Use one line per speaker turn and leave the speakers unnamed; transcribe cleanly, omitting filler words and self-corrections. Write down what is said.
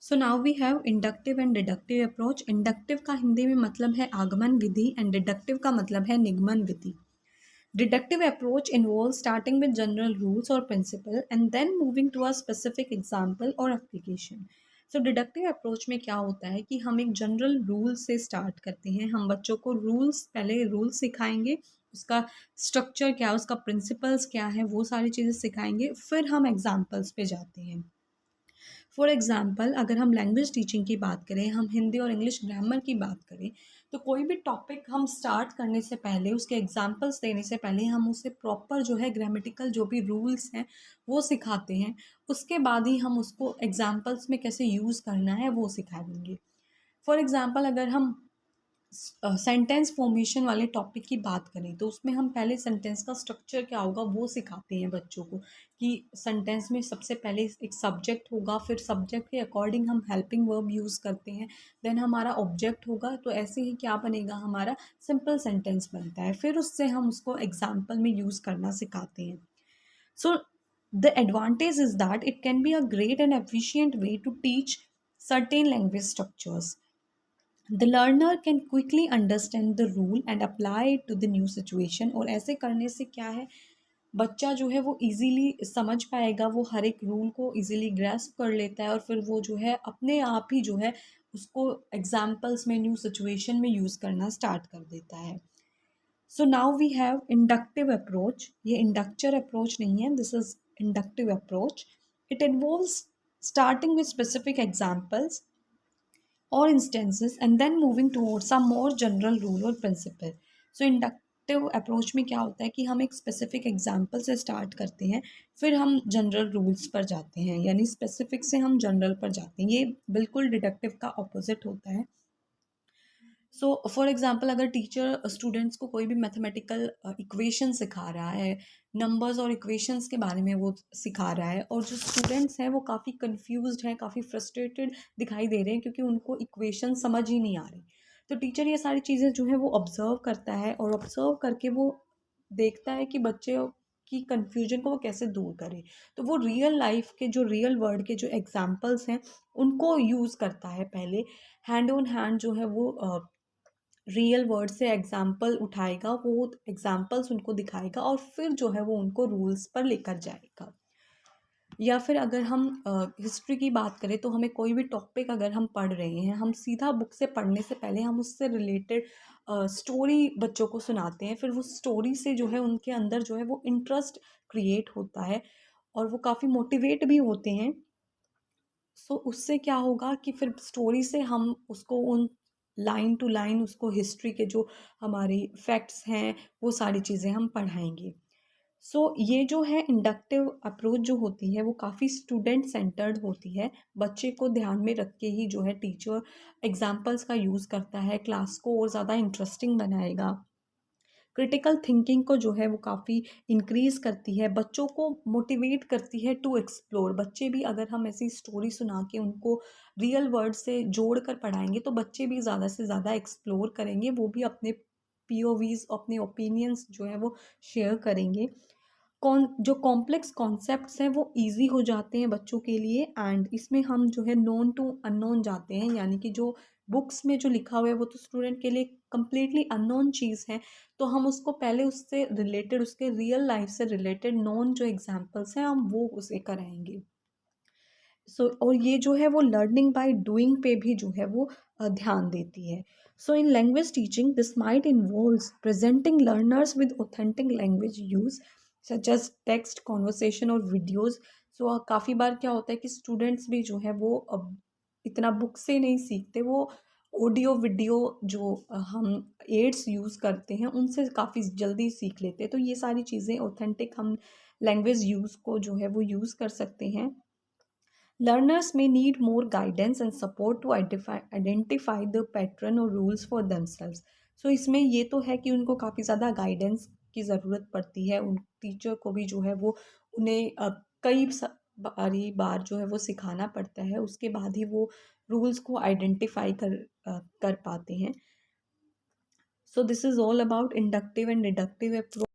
So now we have inductive and deductive approach. Inductive का हिंदी में मतलब है आगमन विधि एंड डिडक्टिव का मतलब है निगमन विधि। Deductive approach involves starting with general rules or principle and then moving to a specific example or application. So deductive approach में क्या होता है कि हम एक जनरल रूल से स्टार्ट करते हैं। हम बच्चों को रूल्स पहले रूल्स सिखाएंगे, उसका स्ट्रक्चर क्या है, उसका प्रिंसिपल्स क्या है, वो सारी चीज़ें सिखाएंगे, फिर हम एग्जाम्पल्स पे जाते हैं। फॉर एग्ज़ाम्पल अगर हम लैंग्वेज टीचिंग की बात करें, हम हिंदी और इंग्लिश ग्रामर की बात करें, तो कोई भी टॉपिक हम स्टार्ट करने से पहले, उसके एग्जांपल्स देने से पहले हम उसे प्रॉपर जो है ग्रामेटिकल जो भी रूल्स हैं वो सिखाते हैं। उसके बाद ही हम उसको एग्जांपल्स में कैसे यूज़ करना है वो सिखा देंगे। फॉर एग्ज़ाम्पल अगर हम सेंटेंस फॉर्मेशन वाले टॉपिक की बात करें तो उसमें हम पहले सेंटेंस का स्ट्रक्चर क्या होगा वो सिखाते हैं बच्चों को, कि सेंटेंस में सबसे पहले एक सब्जेक्ट होगा, फिर सब्जेक्ट के अकॉर्डिंग हम हेल्पिंग वर्ब यूज़ करते हैं, देन हमारा ऑब्जेक्ट होगा, तो ऐसे ही क्या बनेगा, हमारा सिंपल सेंटेंस बनता है, फिर उससे हम उसको एग्जाम्पल में यूज़ करना सिखाते हैं। So the advantage is that it can be a great and efficient way to teach certain language structures. The learner can quickly understand the rule and apply it to the new situation। और ऐसे करने से क्या है, बच्चा जो है वो इजीली समझ पाएगा, वो हर एक रूल को इजीली ग्रैस्प कर लेता है और फिर वो जो है अपने आप ही जो है उसको एग्जाम्पल्स में न्यू सिचुएशन में यूज़ करना स्टार्ट कर देता है। So now we have inductive approach. ये इंडक्चर अप्रोच नहीं है, this is inductive approach. It involves starting with specific examples or instances and then moving towards some more general rule or principle। so inductive approach में क्या होता है कि हम एक specific example से start करते हैं, फिर हम general rules पर जाते हैं, यानी specific से हम general पर जाते हैं। ये बिल्कुल deductive का opposite होता है। सो फॉर एग्जांपल अगर टीचर स्टूडेंट्स को कोई भी मैथमेटिकल इक्वेशन सिखा रहा है, नंबर्स और इक्वेशंस के बारे में वो सिखा रहा है, और जो स्टूडेंट्स हैं वो काफ़ी कंफ्यूज्ड हैं, काफ़ी फ्रस्ट्रेटेड दिखाई दे रहे हैं क्योंकि उनको इक्वेशन समझ ही नहीं आ रही, तो टीचर ये सारी चीज़ें जो है वो ऑब्ज़र्व करता है और ऑब्ज़र्व करके वो देखता है कि बच्चे की कन्फ्यूजन को वो कैसे दूर करे। तो वो रियल लाइफ के जो रियल वर्ल्ड के जो एग्जाम्पल्स हैं उनको यूज़ करता है पहले, हैंड ऑन हैंड जो है वो रियल वर्ड से एग्जाम्पल उठाएगा, वो एग्जाम्पल्स उनको दिखाएगा और फिर जो है वो उनको रूल्स पर लेकर जाएगा। या फिर अगर हम हिस्ट्री की बात करें तो हमें कोई भी टॉपिक अगर हम पढ़ रहे हैं, हम सीधा बुक से पढ़ने से पहले हम उससे रिलेटेड स्टोरी बच्चों को सुनाते हैं, फिर वो स्टोरी से जो है उनके अंदर जो है वो इंटरेस्ट क्रिएट होता है और वो काफ़ी मोटिवेट भी होते हैं। सो उससे क्या होगा कि फिर स्टोरी से हम उसको उन लाइन टू लाइन उसको हिस्ट्री के जो हमारी फैक्ट्स हैं वो सारी चीज़ें हम पढ़ाएंगे। सो ये जो है इंडक्टिव अप्रोच जो होती है वो काफ़ी स्टूडेंट सेंटर्ड होती है। बच्चे को ध्यान में रख के ही जो है टीचर एग्जाम्पल्स का यूज़ करता है, क्लास को और ज़्यादा इंटरेस्टिंग बनाएगा। क्रिटिकल थिंकिंग को जो है वो काफ़ी इंक्रीज़ करती है, बच्चों को मोटिवेट करती है टू एक्सप्लोर। बच्चे भी अगर हम ऐसी स्टोरी सुना के उनको रियल वर्ड से जोड़ कर पढ़ाएंगे तो बच्चे भी ज़्यादा से ज़्यादा एक्सप्लोर करेंगे, वो भी अपने पीओवीज अपने ओपिनियंस जो है वो शेयर करेंगे। कौन जो कॉम्प्लेक्स कॉन्सेप्ट्स हैं वो इजी हो जाते हैं बच्चों के लिए, एंड इसमें हम जो है नोन टू अननोन जाते हैं, यानी कि जो बुक्स में जो लिखा हुआ है वो तो स्टूडेंट के लिए कम्प्लीटली अननोन चीज़ है, तो हम उसको पहले उससे रिलेटेड, उसके रियल लाइफ से रिलेटेड नॉन जो एग्जांपल्स हैं हम वो उसे कराएंगे। और ये जो है वो लर्निंग बाय डूइंग पे भी जो है वो ध्यान देती है। So in language teaching this might involves presenting learners with authentic language use such as text, conversation और वीडियोज़। सो काफ़ी बार क्या होता है कि स्टूडेंट्स भी जो है वो अब इतना बुक से नहीं सीखते, वो ऑडियो वीडियो जो हम एड्स यूज़ करते हैं उनसे काफ़ी जल्दी सीख लेते हैं। तो ये सारी चीज़ें ऑथेंटिक हम लैंग्वेज यूज़ को जो है वो यूज़ कर सकते हैं। Learners may need more guidance and support to identify the pattern or rules for themselves। So इसमें ये तो है कि उनको काफ़ी ज़्यादा गाइडेंस की ज़रूरत पड़ती है, उन टीचर को भी जो है वो उन्हें कई बारी बार जो है वो सिखाना पड़ता है, उसके बाद ही वो रूल्स को आइडेंटिफाई कर पाते हैं। So this is all about inductive and deductive approach.